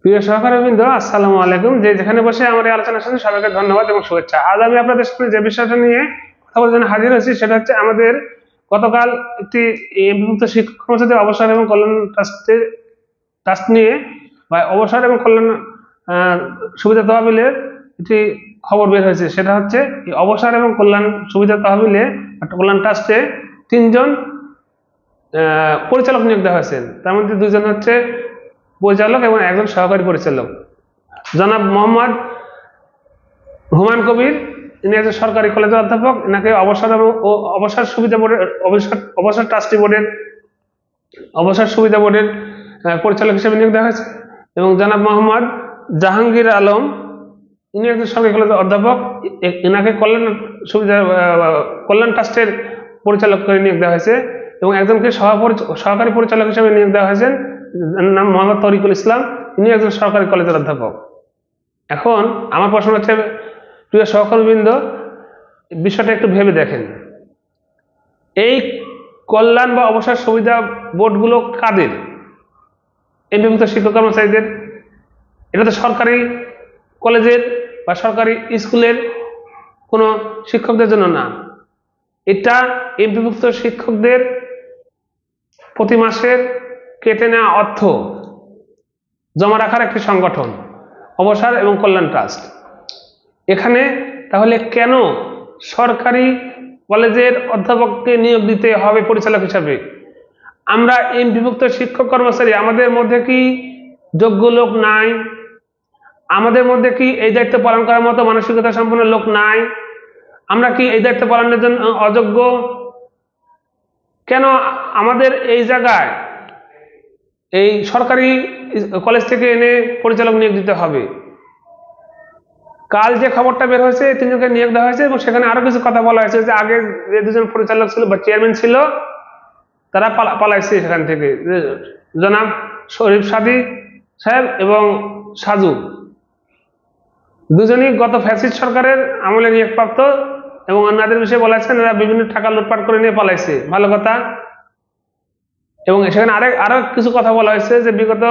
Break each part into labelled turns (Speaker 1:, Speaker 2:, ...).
Speaker 1: প্রিয় সহকর্মীবৃন্দ, আসসালামু আলাইকুম। যেখানে বসে আমার এই আলোচনা শুনছেন সবাইকে ধন্যবাদ এবং শুভেচ্ছা। আজ আমি আপনাদের সামনে যে বিষয়টা নিয়ে কথা বলার জন্য হাজির হয়েছি সেটা হচ্ছে আমাদের গতকাল একটি এমপিভুক্ত শিক্ষক কর্মচারীদের অবসর এবং কল্যাণ ট্রাস্ট নিয়ে বা অবসর এবং কল্যাণ সুবিধা তহবিলের একটি খবর বের হয়েছে। সেটা হচ্ছে অবসর এবং কল্যাণ সুবিধা তহবিলে কল্যাণ ট্রাস্টে 3 জন পরিচালক নিয়োগ দেওয়া হয়েছে। তার মধ্যে 2 জন হচ্ছে পরিচালক এবং একজন সহকারী পরিচালক। জনাব মোহাম্মদ হুমায়ুন কবির, ইনি একজন সরকারি কলেজের অধ্যাপক। এনাকে অবসর এবং অবসর সুবিধা বোর্ডের অবসর ট্রাস্টি বোর্ডের অবসর সুবিধা বোর্ডের পরিচালক হিসেবে নিয়োগ দেওয়া হয়েছে। এবং জনাব মোহাম্মদ জাহাঙ্গীর আলম, ইনি একজন সরকারি কলেজের অধ্যাপক। এনাকে কল্যাণ ট্রাস্টের পরিচালক করে নিয়োগ দেওয়া হয়েছে এবং একজনকে সহকারী পরিচালক হিসেবে নিয়োগ দেওয়া হয়েছেন, নাম মোহাম্মদ তরিকুল ইসলাম, ইনি একজন সরকারি কলেজের অধ্যাপক। এখন আমার প্রশ্ন হচ্ছে, প্রিয় সহকর্মীবৃন্দ, বিষয়টা একটু ভেবে দেখেন, এই কল্যাণ বা অবসর সুবিধা বোর্ডগুলো কাদের? এমপিভুক্ত শিক্ষক কর্মচারীদের। এটা তো সরকারি কলেজের বা সরকারি স্কুলের কোনো শিক্ষকদের জন্য না, এটা এমপিভুক্ত শিক্ষকদের প্রতি মাসের কেটে নেওয়া অর্থ জমা রাখার একটি সংগঠন, অবসর এবং কল্যাণ ট্রাস্ট। এখানে তাহলে কেন সরকারি কলেজের অধ্যাপককে নিয়োগ দিতে হবে পরিচালক হিসাবে? আমরা এমপিভুক্ত শিক্ষক কর্মচারী, আমাদের মধ্যে কি যোগ্য লোক নাই? আমাদের মধ্যে কি এই দায়িত্ব পালন করার মতো মানসিকতা সম্পন্ন লোক নাই? আমরা কি এই দায়িত্ব পালনের জন্য অযোগ্য? কেন আমাদের এই জায়গায় এই সরকারি কলেজ থেকে এনে পরিচালক নিয়োগ দিতে হবে? কাল যে খবরটা বের হয়েছে, 3 জনকে নিয়োগ দেওয়া হয়েছে এবং সেখানে আরো কিছু কথা বলা হয়েছে যে আগে যে 2 জন পরিচালক ছিল বা চেয়ারম্যান ছিল তারা পালাইছে সেখান থেকে, জনাব শরীফ সাদী সাহেব এবং সাজু, দুজনই গত ফ্যাসিস্ট সরকারের আমলে নিয়োগপ্রাপ্ত এবং অন্যদের বিষয়ে বলা হয়েছে এরা বিভিন্ন টাকা লুটপাট করে নিয়ে পালাইছে। ভালো কথা। এবং সেখানে আরো কিছু কথা বলা হয়েছে যে বিগত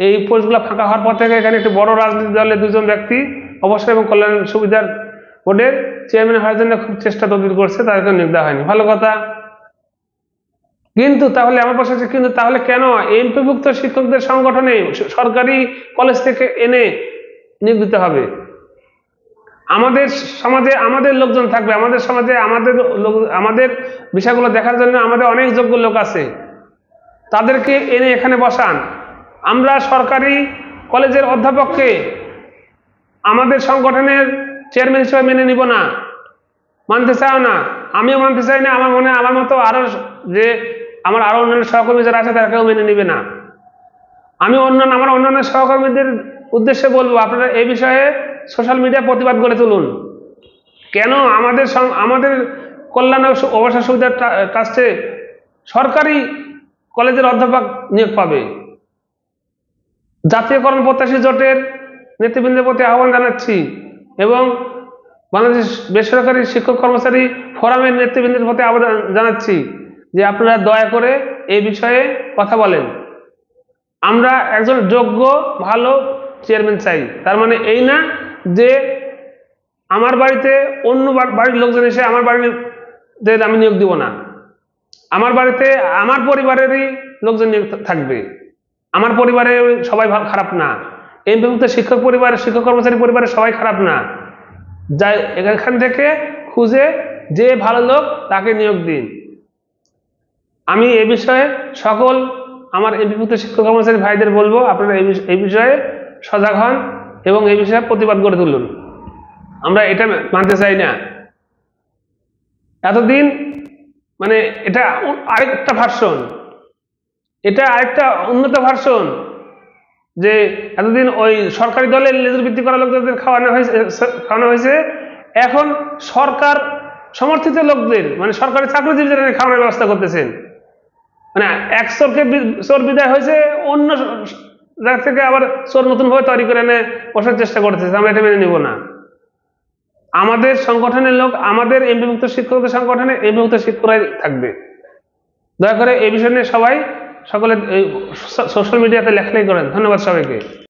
Speaker 1: এই পোস্টগুলো ফাঁকা হওয়ার পর থেকে এখানে একটি বড় রাজনৈতিক দলের 2 জন ব্যক্তি অবসর এবং কল্যাণ সুবিধার বোর্ডের চেয়ারম্যান হওয়ার জন্য খুব চেষ্টা তদবির করছে, তাদেরকে নিয়োগ দেওয়া হয়নি। ভালো কথা। কিন্তু তাহলে আমার প্রশ্ন হচ্ছে, কিন্তু তাহলে কেন এমপিভুক্ত শিক্ষকদের সংগঠনে সরকারি কলেজ থেকে এনে নিয়োগ দিতে হবে? আমাদের সমাজে আমাদের লোকজন থাকবে, আমাদের সমাজে আমাদের বিষয়গুলো দেখার জন্য আমাদের অনেক যোগ্য লোক আছে, তাদেরকে এনে এখানে বসান। আমরা সরকারি কলেজের অধ্যাপককে আমাদের সংগঠনের চেয়ারম্যান হিসেবে মেনে নিব না, মানতে চাও না, আমিও মানতে চাই না। আমার মনে আমার মতো আরো অন্যান্য সহকর্মী যারা আছে তারা কেউ মেনে নিবে না। আমি আমার অন্যান্য সহকর্মীদের উদ্দেশ্যে বলবো, আপনারা এই বিষয়ে সোশ্যাল মিডিয়া প্রতিবাদ করে তুলুন। কেন আমাদের কল্যাণ অবসর সুবিধা ট্রাস্টে সরকারি কলেজের অধ্যাপক নিয়োগ পাবে? জাতীয়করণ প্রত্যাশী জোটের নেতৃবৃন্দের প্রতি আহ্বান জানাচ্ছি এবং বাংলাদেশ বেসরকারি শিক্ষক কর্মচারী ফোরামের নেতৃবৃন্দের প্রতি আহ্বান জানাচ্ছি যে আপনারা দয়া করে এই বিষয়ে কথা বলেন। আমরা একজন যোগ্য ভালো চেয়ারম্যান চাই। তার মানে এই না যে আমার বাড়িতে অন্য বাড়ির লোকজন এসে আমার বাড়িতে আমি নিয়োগ দিব না। আমার বাড়িতে আমার পরিবারেরই লোকজন নিয়োগ থাকবে। আমার পরিবারে সবাই খারাপ না, এমপিভুক্ত শিক্ষক কর্মচারী পরিবারের সবাই খারাপ না। যাই এখান থেকে খুঁজে যে ভালো লোক তাকে নিয়োগ দিন। আমি এই বিষয়ে সকল আমার এমপিভুক্ত শিক্ষক কর্মচারী ভাইদের বলবো, আপনারা এই বিষয়ে সজাগ হন এবং এই বিষয়ে প্রতিবাদ গড়ে তুলুন। আমরা এটা মানতে চাই না। এতদিন মানে এটা আরেকটা ভার্সন, এটা আরেকটা উন্নত ভার্সন, যে এতদিন ওই সরকারি দলের লেজুর ভিত্তি করা লোকদের খাওয়ানো হয়েছে, এখন সরকার সমর্থিত লোকদের মানে সরকারি চাকরিজীবীদের খাওয়ানোর ব্যবস্থা করতেছেন। মানে এক চোর বিদায় হয়েছে, অন্য জায়গা থেকে আবার চোর নতুন ভাবে তৈরি করে এনে বসার চেষ্টা করতেছে। আমরা এটা মেনে নিব না। আমাদের সংগঠনের লোক, আমাদের এমপিভুক্ত শিক্ষকদের সংগঠনে এমপিভুক্ত শিক্ষকরাই থাকবে। দয়া করে এই বিষয় নিয়ে সকলে সোশ্যাল মিডিয়াতে লেখালেখি করেন। ধন্যবাদ সবাইকে।